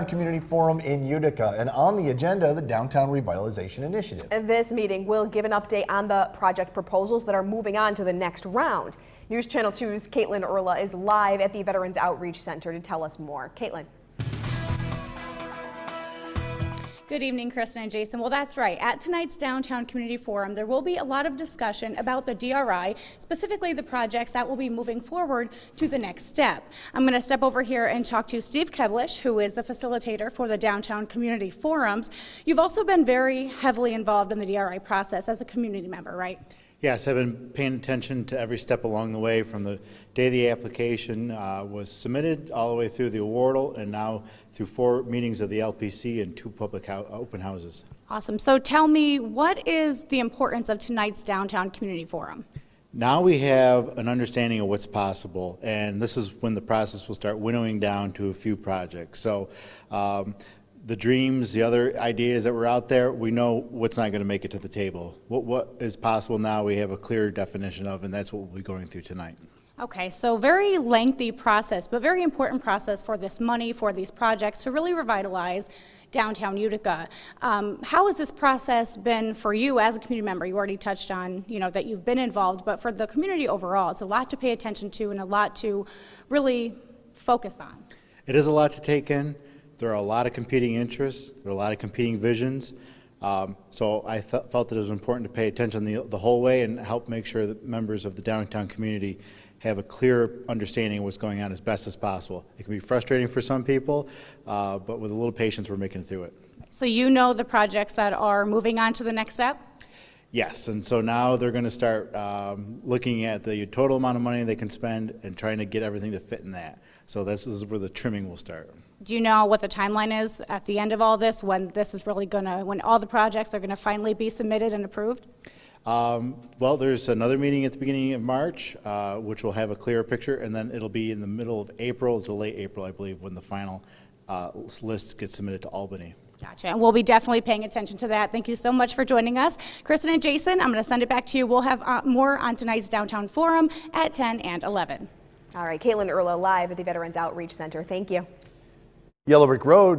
Community Forum in Utica, and on the agenda, the Downtown Revitalization Initiative. This meeting will give an update on the project proposals that are moving on to the next round. News Channel 2's Caitlin Erla is live at the Veterans Outreach Center to tell us more. Caitlin. Good evening, Kristen and Jason. Well, that's right. At tonight's Downtown Community Forum, there will be a lot of discussion about the DRI, specifically the projects that will be moving forward to the next step. I'm going to step over here and talk to Steve Keblish, who is the facilitator for the Downtown Community Forums. You've also been very heavily involved in the DRI process as a community member, right? Yes, I've been paying attention to every step along the way from the day the application was submitted all the way through the awardal and now through 4 meetings of the LPC and 2 public open houses. Awesome. So tell me, what is the importance of tonight's Downtown Community Forum? Now we have an understanding of what's possible, and this is when the process will start winnowing down to a few projects. So the dreams, the other ideas that were out there, we know what's not going to make it to the table. What is possible now, we have a clear definition of, and that's what we'll be going through tonight. Okay, so very lengthy process, but very important process for this money, for these projects to really revitalize downtown Utica. How has this process been for you as a community member? You already touched on, that you've been involved, but for the community overall, it's a lot to pay attention to and a lot to really focus on. It is a lot to take in. There are a lot of competing interests. There are a lot of competing visions. So I felt that it was important to pay attention the whole way and help make sure that members of the downtown community have a clear understanding of what's going on as best as possible. It can be frustrating for some people, but with a little patience, we're making it through it. So you know the projects that are moving on to the next step? Yes, and so now they're going to start looking at the total amount of money they can spend and trying to get everything to fit in that. So this is where the trimming will start. Do you know what the timeline is at the end of all this, when this is really when all the projects are going to finally be submitted and approved? Well, there's another meeting at the beginning of March, which will have a clearer picture, and then it'll be in the middle of April to late April, I believe, when the final list gets submitted to Albany. Gotcha. And we'll be definitely paying attention to that. Thank you so much for joining us. Kristen and Jason, I'm going to send it back to you. We'll have more on tonight's Downtown Forum at 10 and 11. All right, Caitlin Erla live at the Veterans Outreach Center. Thank you. Yellow Brick Road